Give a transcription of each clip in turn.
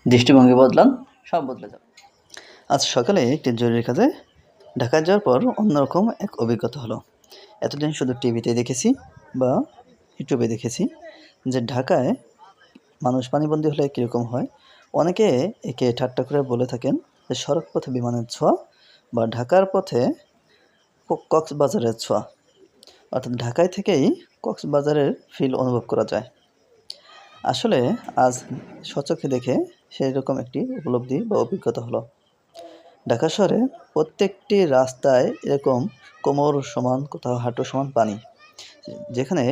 দৃষ্টিভঙ্গি বদলান, সব বদলে যাবে। আজ সকালে একটি জরুরি কাজে ঢাকায় যাওয়ার পর অন্যরকম এক অভিজ্ঞতা হলো। এতদিন শুধু টিভিতে দেখেছি বা ইউটিউবে দেখেছি যে ঢাকায় মানুষ পানিবন্দী হলে কীরকম হয়। অনেকে একে ঠাট্টা করে বলে থাকেন যে সড়ক পথে বিমানের ছোঁয়া বা ঢাকার পথে কক্সবাজারের ছোঁয়া, অর্থাৎ ঢাকায় থেকেই কক্সবাজারের ফিল অনুভব করা যায়। আসলে আজ স্বচক্ষে দেখে সেই রকম একটি উপলব্ধি বা অভিজ্ঞতা হলো। ঢাকা শহরে প্রত্যেকটি রাস্তায় এরকম কোমর সমান, কোথাও হাঁটু সমান পানি, যেখানে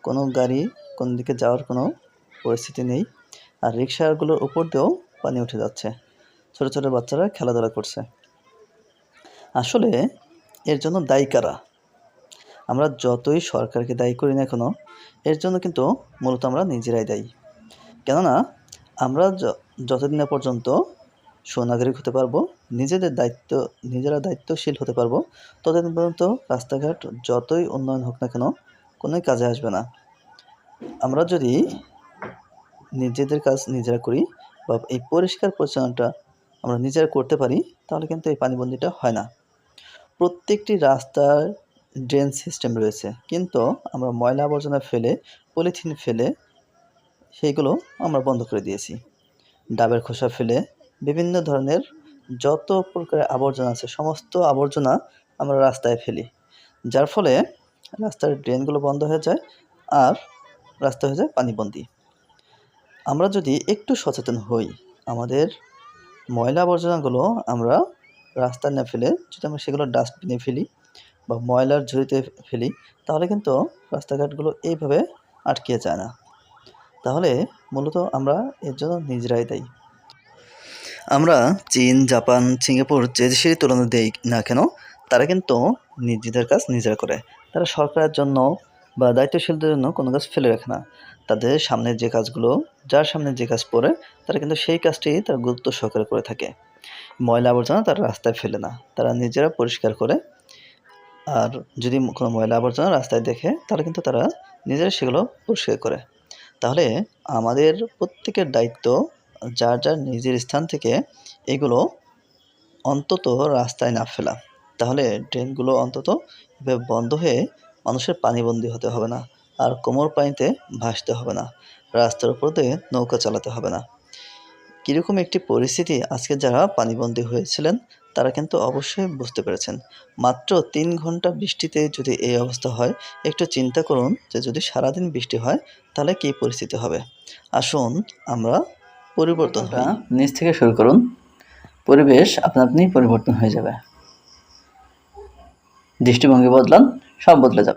কোনো গাড়ি কোন দিকে যাওয়ার কোনো পরিস্থিতি নেই। আর রিক্সাগুলোর উপর দিয়েও পানি উঠে যাচ্ছে, ছোট ছোট বাচ্চারা খেলাধুলা করছে। আসলে এর জন্য দায়ী কারা? আমরা যতই সরকারকে দায়ী করি না কেন, এর জন্য কিন্তু মূলত আমরা নিজেরাই দায়ী। কেননা আমরা যতদিন না পর্যন্ত সুনাগরিক হতে পারবো, নিজেরা দায়িত্বশীল হতে পারবো, ততদিন পর্যন্ত রাস্তাঘাট যতই উন্নয়ন হোক না কেন কোনোই কাজে আসবে না। আমরা যদি নিজেদের কাজ নিজেরা করি বা এই পরিষ্কার পরিচ্ছন্নতা আমরা নিজেরা করতে পারি, তাহলে কিন্তু এই পানিবন্দিটা হয় না। প্রত্যেকটি রাস্তার ড্রেন সিস্টেম রয়েছে, কিন্তু আমরা ময়লা আবর্জনা ফেলে, পলিথিন ফেলে সেইগুলো আমরা বন্ধ করে দিয়েছি। ডাবের খোসা ফেলে বিভিন্ন ধরনের যত প্রকারের আবর্জনা আছে সমস্ত আবর্জনা আমরা রাস্তায় ফেলি, যার ফলে রাস্তার ড্রেনগুলো বন্ধ হয়ে যায় আর রাস্তা হয়ে যায় পানিবন্দী। আমরা যদি একটু সচেতন হই, আমাদের ময়লা আবর্জনাগুলো আমরা রাস্তায় না ফেলে যদি আমরা সেগুলো ডাস্টবিনে ফেলি বা ময়লার ঝুড়িতে ফেলি, তাহলে কিন্তু রাস্তাঘাটগুলো এইভাবে আটকে যায় না। তাহলে মূলত আমরা এর জন্য নিজেরাই দায়ী। আমরা চীন, জাপান, সিঙ্গাপুর যে দেশেরই তুলনা দেই না কেন, তারা কিন্তু নিজেদের কাজ নিজেরা করে। তারা সরকারের জন্য বা দায়িত্বশীলদের জন্য কোনো কাজ ফেলে রাখে না। তাদের সামনে যে কাজগুলো, যার সামনে যে কাজ পড়ে, তারা কিন্তু সেই কাজটি তারা গুরুত্ব সহকারে করে থাকে। ময়লা আবর্জনা তারা রাস্তায় ফেলে না, তারা নিজেরা পরিষ্কার করে। আর যদি কোনো ময়লা আবর্জনা রাস্তায় দেখে, তাহলে কিন্তু তারা নিজেরা সেগুলো পরিষ্কার করে। তাহলে আমাদের প্রত্যেকের দায়িত্ব যার যার নিজের স্থান থেকে এগুলো অন্তত রাস্তায় না ফেলা। তাহলে ড্রেনগুলো অন্তত এভাবে বন্ধ হয়ে মানুষের পানিবন্দী হতে হবে না, আর কোমর পানিতে ভাসতে হবে না, রাস্তার উপর দিয়ে নৌকা চালাতে হবে না। কীরকম একটি পরিস্থিতি আজকে যারা পানিবন্দী হয়েছিলেন তারা কিন্তু অবশ্যই বুঝতে পেরেছেন। মাত্র ৩ ঘন্টা বৃষ্টিতে যদি এই অবস্থা হয়, একটু চিন্তা করুন যে যদি সারাদিন বৃষ্টি হয় তাহলে কী পরিস্থিতি হবে। আসুন আমরা পরিবর্তনটা নিজ থেকে শুরু করুন, পরিবেশ আপনা আপনি পরিবর্তন হয়ে যাবে। দৃষ্টিভঙ্গি বদলান, সব বদলে যাবে।